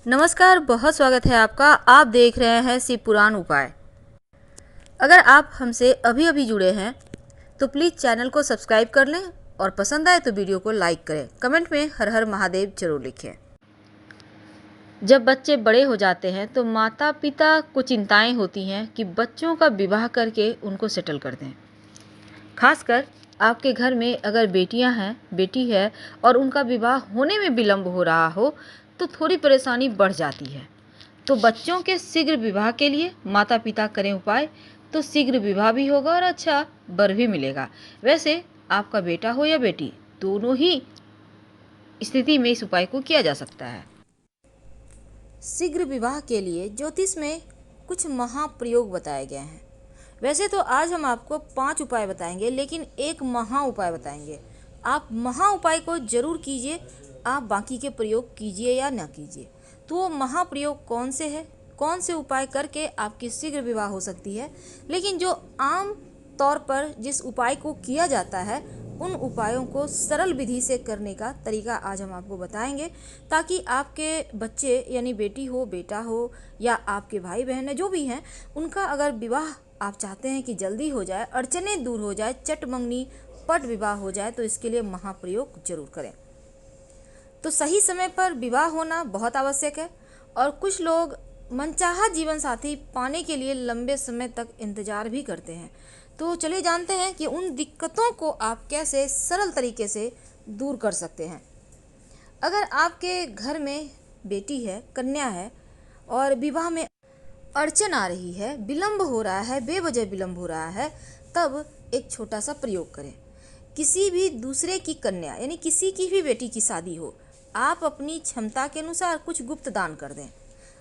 नमस्कार, बहुत स्वागत है आपका। आप देख रहे हैं शिव पुराण उपाय। अगर आप हमसे अभी अभी जुड़े हैं तो प्लीज़ चैनल को सब्सक्राइब कर लें और पसंद आए तो वीडियो को लाइक करें। कमेंट में हर हर महादेव जरूर लिखें। जब बच्चे बड़े हो जाते हैं तो माता पिता को चिंताएं होती हैं कि बच्चों का विवाह करके उनको सेटल कर दें। खासकर आपके घर में अगर बेटी है और उनका विवाह होने में विलम्ब हो रहा हो तो थोड़ी परेशानी बढ़ जाती है। तो बच्चों के शीघ्र विवाह के लिए माता पिता करें उपाय, तो शीघ्र विवाह भी होगा और अच्छा वर भी मिलेगा। वैसे आपका बेटा हो या बेटी, दोनों ही स्थिति में इस उपाय को किया जा सकता है। शीघ्र विवाह के लिए ज्योतिष में कुछ महाप्रयोग बताए गए हैं। वैसे तो आज हम आपको 5 उपाय बताएंगे, लेकिन एक महा उपाय बताएंगे। आप महा उपाय को जरूर कीजिए, आप बाकी के प्रयोग कीजिए या ना कीजिए। तो वो महाप्रयोग कौन से है, कौन से उपाय करके आपकी शीघ्र विवाह हो सकती है। लेकिन जो आम तौर पर जिस उपाय को किया जाता है, उन उपायों को सरल विधि से करने का तरीका आज हम आपको बताएंगे, ताकि आपके बच्चे यानी बेटी हो, बेटा हो या आपके भाई बहन है जो भी हैं, उनका अगर विवाह आप चाहते हैं कि जल्दी हो जाए, अड़चने दूर हो जाए, चट मंगनी पट विवाह हो जाए, तो इसके लिए महाप्रयोग जरूर करें। तो सही समय पर विवाह होना बहुत आवश्यक है और कुछ लोग मनचाहा जीवन साथी पाने के लिए लंबे समय तक इंतजार भी करते हैं। तो चलिए जानते हैं कि उन दिक्कतों को आप कैसे सरल तरीके से दूर कर सकते हैं। अगर आपके घर में बेटी है, कन्या है और विवाह में अड़चन आ रही है, विलंब हो रहा है, बेवजह विलंब हो रहा है, तब एक छोटा सा प्रयोग करें। किसी भी दूसरे की कन्या यानी किसी की भी बेटी की शादी हो, आप अपनी क्षमता के अनुसार कुछ गुप्त दान कर दें।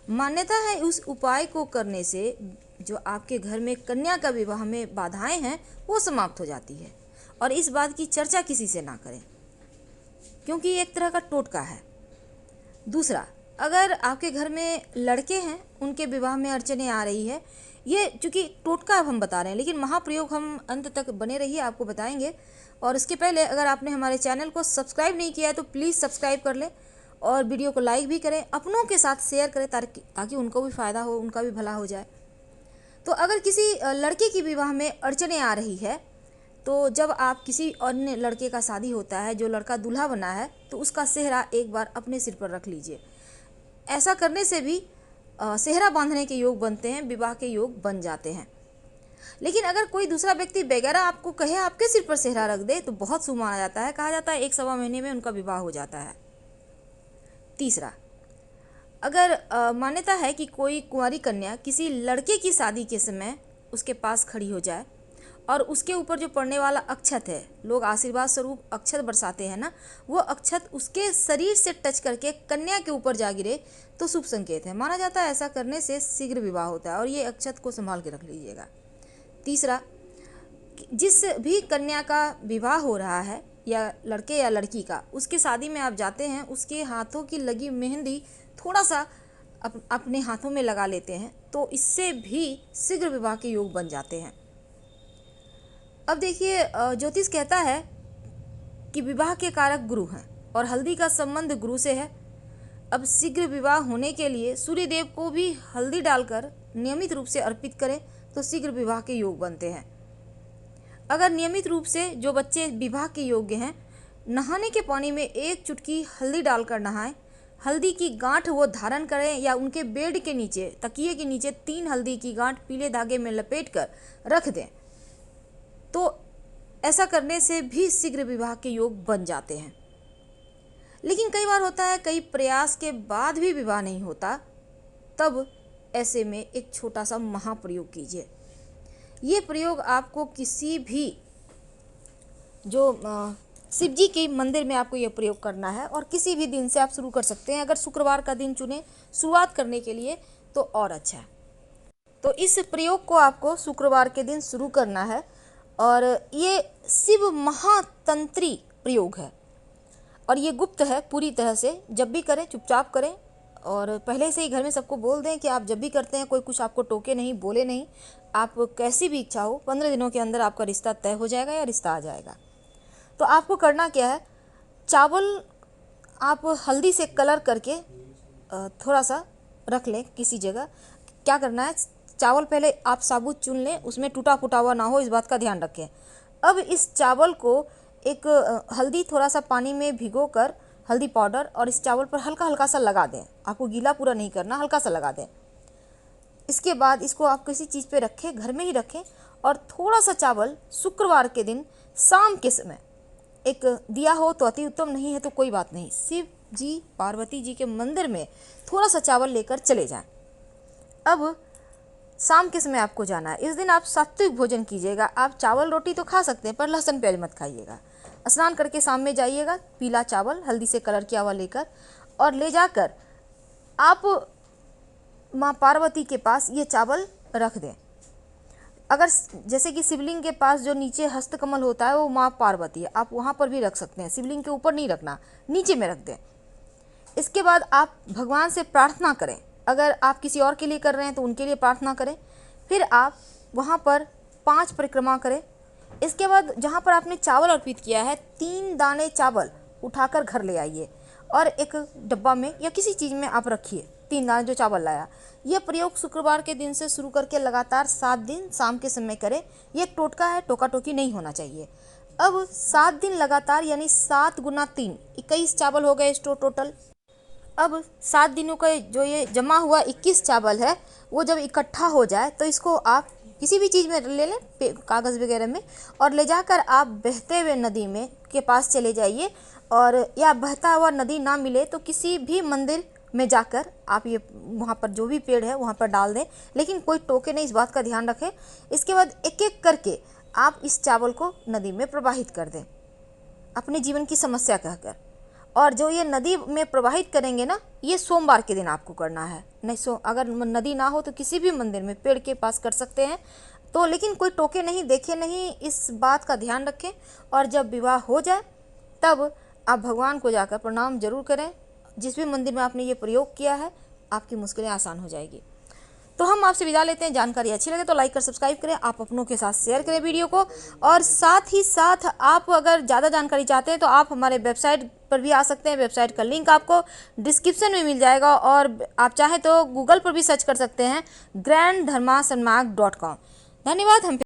मान्यता है उस उपाय को करने से जो आपके घर में कन्या का विवाह में बाधाएं हैं वो समाप्त हो जाती है। और इस बात की चर्चा किसी से ना करें, क्योंकि ये एक तरह का टोटका है। दूसरा, अगर आपके घर में लड़के हैं, उनके विवाह में अड़चने आ रही है, ये चूँकि टोटका अब हम बता रहे हैं, लेकिन महाप्रयोग हम अंत तक बने रहिए, आपको बताएंगे। और इसके पहले अगर आपने हमारे चैनल को सब्सक्राइब नहीं किया है तो प्लीज़ सब्सक्राइब कर लें और वीडियो को लाइक भी करें, अपनों के साथ शेयर करें ताकि उनको भी फ़ायदा हो, उनका भी भला हो जाए। तो अगर किसी लड़के की विवाह में अड़चने आ रही है, तो जब आप किसी अन्य लड़के का शादी होता है, जो लड़का दूल्हा बना है, तो उसका सेहरा एक बार अपने सिर पर रख लीजिए। ऐसा करने से भी सेहरा बांधने के योग बनते हैं, विवाह के योग बन जाते हैं। लेकिन अगर कोई दूसरा व्यक्ति वगैरह आपको कहे आपके सिर पर सेहरा रख दे तो बहुत शुभ माना जाता है। कहा जाता है 1 सवा महीने में उनका विवाह हो जाता है। तीसरा, अगर मान्यता है कि कोई कुंवारी कन्या किसी लड़के की शादी के समय उसके पास खड़ी हो जाए और उसके ऊपर जो पड़ने वाला अक्षत है, लोग आशीर्वाद स्वरूप अक्षत बरसाते हैं ना, वो अक्षत उसके शरीर से टच करके कन्या के ऊपर जा गिरे तो शुभ संकेत है। माना जाता है ऐसा करने से शीघ्र विवाह होता है, और ये अक्षत को संभाल के रख लीजिएगा। तीसरा, जिस भी कन्या का विवाह हो रहा है या लड़के या लड़की का, उसके शादी में आप जाते हैं, उसके हाथों की लगी मेहंदी थोड़ा सा अपने हाथों में लगा लेते हैं, तो इससे भी शीघ्र विवाह के योग बन जाते हैं। अब देखिए, ज्योतिष कहता है कि विवाह के कारक गुरु हैं और हल्दी का संबंध गुरु से है। अब शीघ्र विवाह होने के लिए सूर्य देव को भी हल्दी डालकर नियमित रूप से अर्पित करें तो शीघ्र विवाह के योग बनते हैं। अगर नियमित रूप से जो बच्चे विवाह के योग्य हैं, नहाने के पानी में 1 चुटकी हल्दी डालकर नहाएं, हल्दी की गांठ वो धारण करें या उनके बेड के नीचे, तकिए के नीचे 3 हल्दी की गांठ पीले धागे में लपेट कर रख दें, तो ऐसा करने से भी शीघ्र विवाह के योग बन जाते हैं। लेकिन कई बार होता है कई प्रयास के बाद भी विवाह नहीं होता, तब ऐसे में एक छोटा सा महाप्रयोग कीजिए। ये प्रयोग आपको किसी भी जो शिव जी के मंदिर में आपको ये प्रयोग करना है और किसी भी दिन से आप शुरू कर सकते हैं। अगर शुक्रवार का दिन चुने शुरुआत करने के लिए तो और अच्छा है। तो इस प्रयोग को आपको शुक्रवार के दिन शुरू करना है और ये शिव महातंत्री प्रयोग है और ये गुप्त है पूरी तरह से। जब भी करें चुपचाप करें और पहले से ही घर में सबको बोल दें कि आप जब भी करते हैं कोई कुछ आपको टोके नहीं, बोले नहीं। आप कैसी भी इच्छा हो, 15 दिनों के अंदर आपका रिश्ता तय हो जाएगा या रिश्ता आ जाएगा। तो आपको करना क्या है, चावल आप हल्दी से कलर करके थोड़ा सा रख लें किसी जगह। क्या करना है, चावल पहले आप साबुत चुन लें, उसमें टूटा फूटा हुआ ना हो, इस बात का ध्यान रखें। अब इस चावल को एक हल्दी थोड़ा सा पानी में भिगोकर, हल्दी पाउडर, और इस चावल पर हल्का हल्का सा लगा दें। आपको गीला पूरा नहीं करना, हल्का सा लगा दें। इसके बाद इसको आप किसी चीज़ पे रखें, घर में ही रखें, और थोड़ा सा चावल शुक्रवार के दिन शाम के समय एक दिया हो तो अति उत्तम, नहीं है तो कोई बात नहीं, शिव जी पार्वती जी के मंदिर में थोड़ा सा चावल लेकर चले जाएं। अब शाम के समय आपको जाना है। इस दिन आप सात्विक भोजन कीजिएगा। आप चावल रोटी तो खा सकते हैं पर लहसुन प्याज मत खाइएगा। स्नान करके शाम में जाइएगा, पीला चावल हल्दी से कलर किया हुआ लेकर, और ले जाकर आप माँ पार्वती के पास ये चावल रख दें। अगर जैसे कि शिवलिंग के पास जो नीचे हस्तकमल होता है वो माँ पार्वती है, आप वहाँ पर भी रख सकते हैं। शिवलिंग के ऊपर नहीं रखना, नीचे में रख दें। इसके बाद आप भगवान से प्रार्थना करें। अगर आप किसी और के लिए कर रहे हैं तो उनके लिए प्रार्थना करें। फिर आप वहाँ पर 5 परिक्रमा करें। इसके बाद जहाँ पर आपने चावल अर्पित किया है, 3 दाने चावल उठाकर घर ले आइए और एक डब्बा में या किसी चीज़ में आप रखिए। 3 दाने जो चावल लाया, यह प्रयोग शुक्रवार के दिन से शुरू करके लगातार 7 दिन शाम के समय करें। ये एक टोटका है, टोका टोकी नहीं होना चाहिए। अब 7 दिन लगातार, यानी 7 गुना 3 21 चावल हो गए टोटल। अब 7 दिनों का जो ये जमा हुआ 21 चावल है, वो जब इकट्ठा हो जाए तो इसको आप किसी भी चीज़ में ले लें, कागज़ वगैरह में, और ले जाकर आप बहते हुए नदी में के पास चले जाइए। और या बहता हुआ नदी ना मिले तो किसी भी मंदिर में जाकर आप ये वहाँ पर जो भी पेड़ है वहाँ पर डाल दें, लेकिन कोई टोके नहीं, इस बात का ध्यान रखें। इसके बाद एक एक करके आप इस चावल को नदी में प्रवाहित कर दें अपने जीवन की समस्या कहकर। और जो ये नदी में प्रवाहित करेंगे ना, ये सोमवार के दिन आपको करना है। नहीं अगर नदी ना हो तो किसी भी मंदिर में पेड़ के पास कर सकते हैं तो, लेकिन कोई टोके नहीं, देखे नहीं, इस बात का ध्यान रखें। और जब विवाह हो जाए तब आप भगवान को जाकर प्रणाम जरूर करें। जिस भी मंदिर में आपने ये प्रयोग किया है, आपकी मुश्किलें आसान हो जाएगी। तो हम आपसे विदा लेते हैं। जानकारी अच्छी लगे तो लाइक कर सब्सक्राइब करें, आप अपनों के साथ शेयर करें वीडियो को। और साथ ही साथ आप अगर ज़्यादा जानकारी चाहते हैं तो आप हमारे वेबसाइट पर भी आ सकते हैं। वेबसाइट का लिंक आपको डिस्क्रिप्शन में मिल जाएगा, और आप चाहें तो गूगल पर भी सर्च कर सकते हैं, grandharmasonmarg.com। धन्यवाद। हम